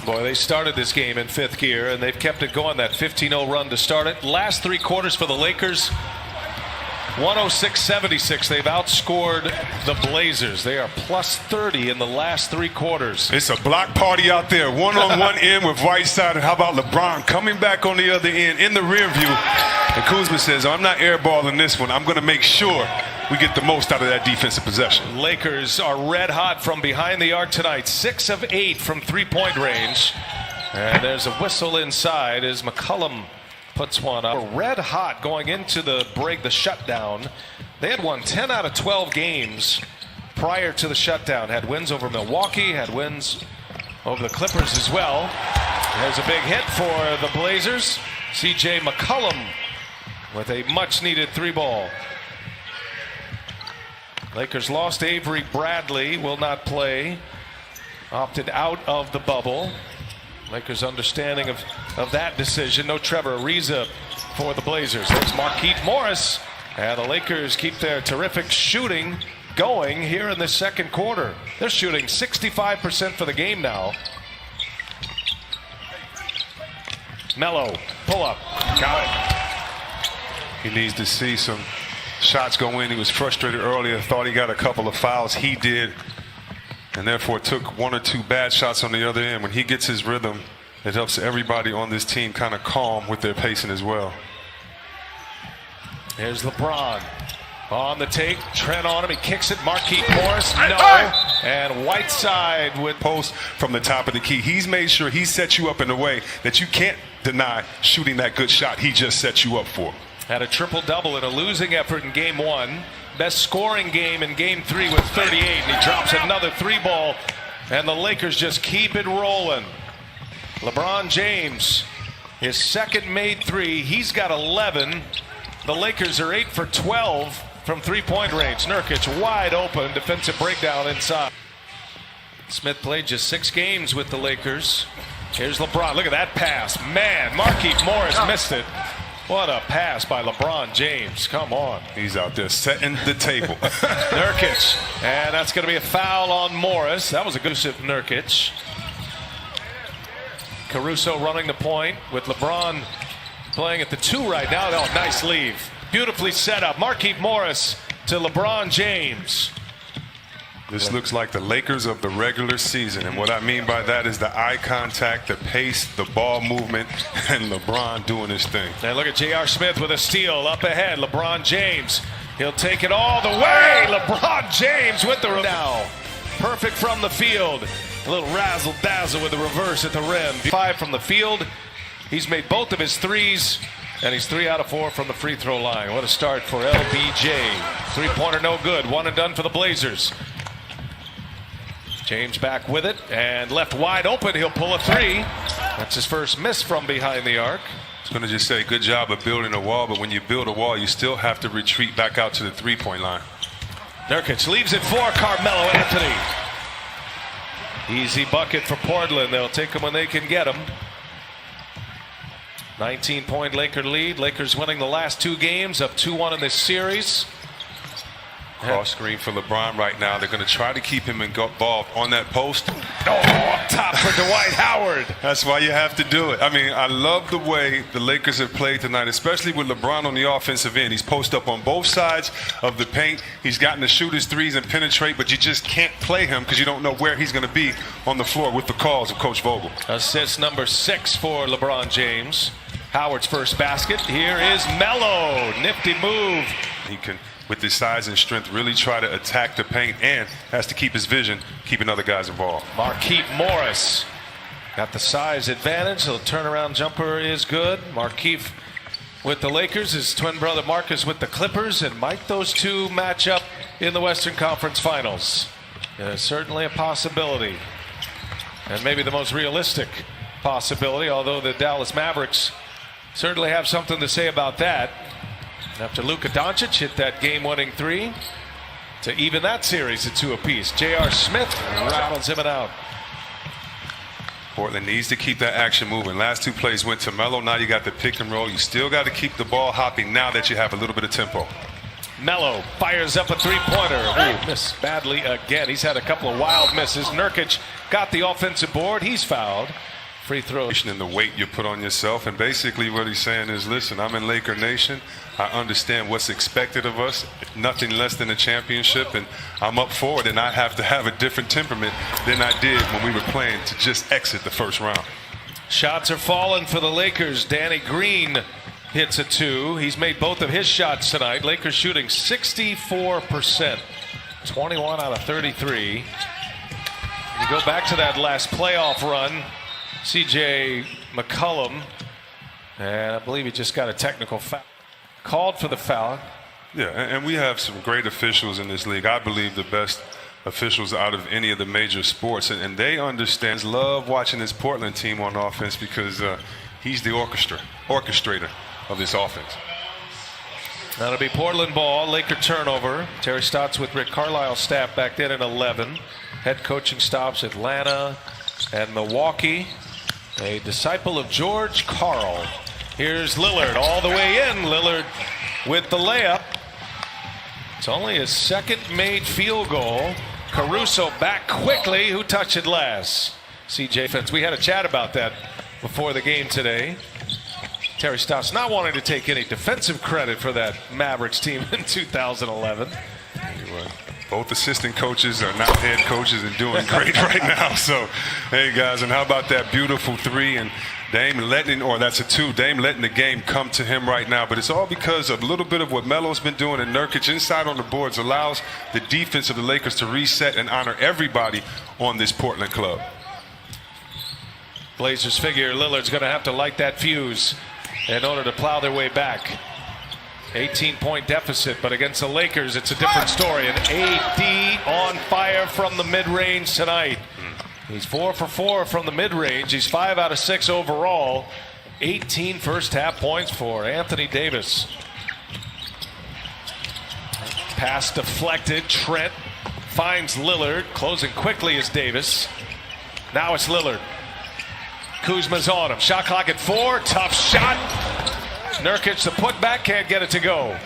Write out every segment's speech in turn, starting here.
Boy, they started this game in fifth gear, and they've kept it going, that 15-0 run to start it. Last three quarters for the Lakers, 106-76. They've outscored the Blazers. They are plus 30 in the last three quarters. It's a block party out there. One on one end with Whiteside. And how about LeBron coming back on the other end in the rear view? And Kuzma says, I'm not airballing this one. I'm going to make sure we get the most out of that defensive possession. Lakers are red hot from behind the arc tonight. 6 of 8 from three-point range. And there's a whistle inside as McCollum puts one up. Red hot going into the break, the shutdown. They had won 10 out of 12 games prior to the shutdown. Had wins over Milwaukee, had wins over the Clippers as well. There's a big hit for the Blazers. C.J. McCollum with a much-needed three ball. Lakers lost Avery Bradley, will not play. Opted out of the bubble. Lakers understanding of that decision. No Trevor Ariza for the Blazers. There's Markieff Morris. And the Lakers keep their terrific shooting going here in the second quarter. They're shooting 65% for the game now. Melo, pull up. Got it. He needs to see some shots go in. He was frustrated earlier, thought he got a couple of fouls. He did, and therefore took one or two bad shots on the other end. When he gets his rhythm, it helps everybody on this team kind of calm with their pacing as well. Here's LeBron on the take. Trent on him. He kicks it. Markieff Morris. No. And Whiteside with post from the top of the key. He's made sure he sets you up in a way that you can't deny shooting that good shot he just set you up for. Had a triple-double in a losing effort in Game 1. Best scoring game in Game 3 with 38. And he drops another three ball. And the Lakers just keep it rolling. LeBron James, his second made three. He's got 11. The Lakers are 8 for 12 from three-point range. Nurkic wide open. Defensive breakdown inside. Smith played just 6 games with the Lakers. Here's LeBron. Look at that pass. Man, Markieff Morris missed it. What a pass by LeBron James. Come on. He's out there setting the table. Nurkic. And that's going to be a foul on Morris. That was a good shift, Nurkic. Caruso running the point with LeBron playing at the 2 right now. Oh, nice leave. Beautifully set up. Markieff Morris to LeBron James. This looks like the Lakers of the regular season, and what I mean by that is the eye contact, the pace, the ball movement, and LeBron doing his thing. And look at J.R. Smith with a steal up ahead. LeBron James, he'll take it all the way. LeBron James with the now. Perfect from the field. A little razzle-dazzle with the reverse at the rim. 5 from the field. He's made both of his threes, and he's 3 out of 4 from the free throw line. What a start for LBJ. Three-pointer no good. One and done for the Blazers. James back with it and left wide open. He'll pull a 3. That's his first miss from behind the arc. I was going to just say good job of building a wall, but when you build a wall, you still have to retreat back out to the three-point line. Nurkic leaves it for Carmelo Anthony. Easy bucket for Portland. They'll take him when they can get him. 19-point Laker lead. Lakers winning the last 2 games, up 2-1 in this series. Cross screen for LeBron right now. They're going to try to keep him involved on that post. Oh, up top for Dwight Howard. That's why you have to do it. I mean, I love the way the Lakers have played tonight, especially with LeBron on the offensive end. He's post up on both sides of the paint. He's gotten to shoot his threes and penetrate, but you just can't play him because you don't know where he's going to be on the floor with the calls of Coach Vogel. Assist number 6 for LeBron James. Howard's first basket. Here is Melo. Nifty move. He can, with his size and strength, really try to attack the paint and has to keep his vision, keeping other guys involved. Markieff Morris got the size advantage. The turnaround jumper is good. Markieff with the Lakers, his twin brother Marcus with the Clippers, and might those two match up in the Western Conference Finals? Certainly a possibility, and maybe the most realistic possibility, although the Dallas Mavericks certainly have something to say about that. After Luka Doncic hit that game-winning 3 to even that series at 2 apiece. J.R. Smith rattles him out. Portland needs to keep that action moving. Last 2 plays went to Melo. Now you got the pick and roll. You still got to keep the ball hopping now that you have a little bit of tempo. Melo fires up a three-pointer. Missed badly again. He's had a couple of wild misses. Nurkic got the offensive board. He's fouled. Free throw. And the weight you put on yourself. And basically what he's saying is, listen, I'm in Laker Nation. I understand what's expected of us. Nothing less than a championship. And I'm up for it. And I have to have a different temperament than I did when we were playing to just exit the first round. Shots are falling for the Lakers. Danny Green hits a 2. He's made both of his shots tonight. Lakers shooting 64%. 21 out of 33. You go back to that last playoff run. C.J. McCollum, and I believe he just got a technical foul. Called for the foul. Yeah, and we have some great officials in this league. I believe the best officials out of any of the major sports, and they understand. Love watching this Portland team on offense because he's the orchestrator of this offense. That'll be Portland ball. Laker turnover. Terry Stotts with Rick Carlisle's staff back then at 11. Head coaching stops Atlanta and Milwaukee. A disciple of George Karl. Here's Lillard all the way in. Lillard with the layup. It's only his second made field goal. Caruso back quickly. Who touched it last? CJ Fence. We had a chat about that before the game today. Terry Stotts not wanting to take any defensive credit for that Mavericks team in 2011. Anyway, both assistant coaches are now head coaches and doing great right now. So, hey guys, and how about that beautiful 3 and Dame letting, or that's a 2, Dame letting the game come to him right now. But it's all because of a little bit of what Melo's been doing, and Nurkic inside on the boards allows the defense of the Lakers to reset and honor everybody on this Portland club. Blazers figure Lillard's going to have to light that fuse in order to plow their way back. 18-point deficit, but against the Lakers, it's a different story. And AD on fire from the mid-range tonight. He's 4 for 4 from the mid-range. He's 5 out of 6 overall. 18 first-half points for Anthony Davis. Pass deflected. Trent finds Lillard. Closing quickly is Davis. Now it's Lillard. Kuzma's on him. Shot clock at 4. Tough shot. Nurkic, the putback, can't get it to go.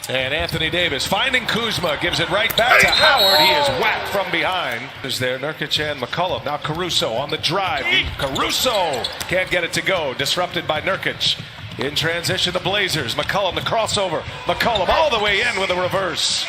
And Anthony Davis finding Kuzma, gives it right back to Howard. He is whacked from behind. Is there Nurkic and McCollum. Now Caruso on the drive. Caruso can't get it to go. Disrupted by Nurkic. In transition, the Blazers. McCollum, the crossover. McCollum all the way in with a reverse.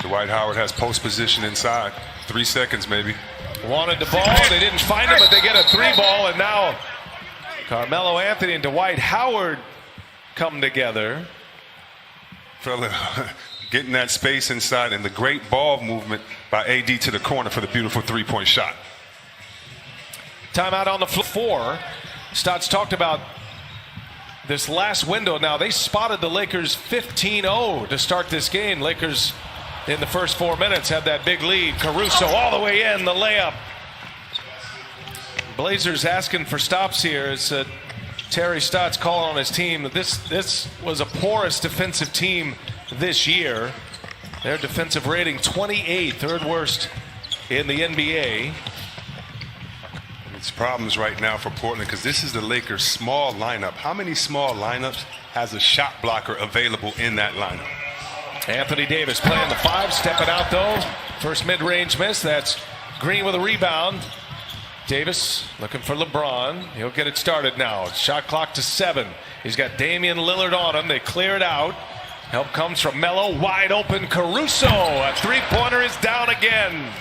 Dwight Howard has post position inside. 3 seconds maybe. Wanted the ball. They didn't find it, but they get a 3 ball. And now Carmelo Anthony and Dwight Howard come together. Fella, getting that space inside, and the great ball movement by AD to the corner for the beautiful 3-point shot. Timeout on the floor. Stotts talked about this last window. Now they spotted the Lakers 15-0 to start this game. Lakers in the first 4 minutes had that big lead. Caruso all the way in, the layup. Blazers asking for stops here. It's Terry Stotts calling on his team. This was a porous defensive team this year. Their defensive rating 28, third worst in the NBA. It's problems right now for Portland because this is the Lakers' small lineup. How many small lineups has a shot blocker available in that lineup? Anthony Davis playing the 5, stepping out though. First mid-range miss. That's Green with a rebound. Davis looking for LeBron. He'll get it started now. Shot clock to 7. He's got Damian Lillard on him. They clear it out. Help comes from Melo. Wide open Caruso. A 3-pointer is down again.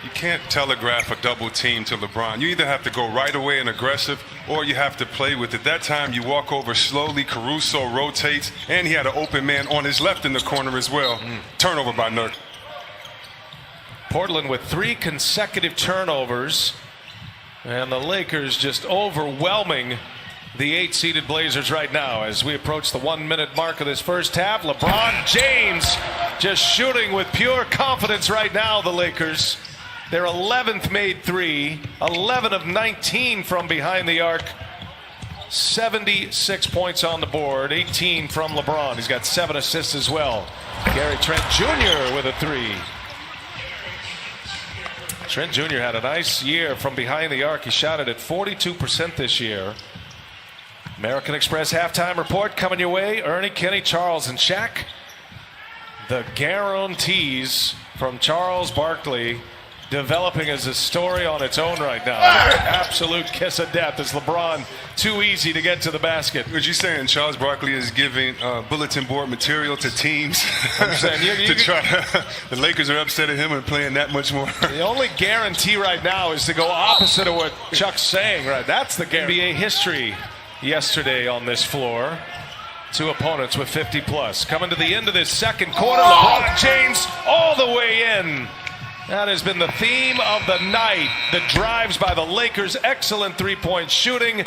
You can't telegraph a double team to LeBron. You either have to go right away and aggressive, or you have to play with it. That time you walk over slowly. Caruso rotates, and he had an open man on his left in the corner as well. Turnover by Nurk. Portland with 3 consecutive turnovers, and the Lakers just overwhelming the 8-seeded Blazers right now as we approach the 1-minute mark of this first half. LeBron James just shooting with pure confidence right now, the Lakers. Their 11th made 3, 11 of 19 from behind the arc. 76 points on the board, 18 from LeBron. He's got 7 assists as well. Gary Trent Jr. with a 3. Trent Jr. had a nice year from behind the arc. He shot it at 42% this year. American Express halftime report coming your way. Ernie, Kenny, Charles, and Shaq. The guarantees from Charles Barkley developing as a story on its own right now. Absolute kiss of death. Is LeBron too easy to get to the basket? Was you saying Charles Barkley is giving bulletin board material to teams? I'm saying to try the Lakers are upset at him and playing that much more. The only guarantee right now is to go opposite of what Chuck's saying. Right, that's the guarantee. NBA history yesterday on this floor. Two opponents with 50 plus. Coming to the end of this second quarter, LeBron James all the way in. That has been the theme of the night. The drives by the Lakers, excellent three-point shooting.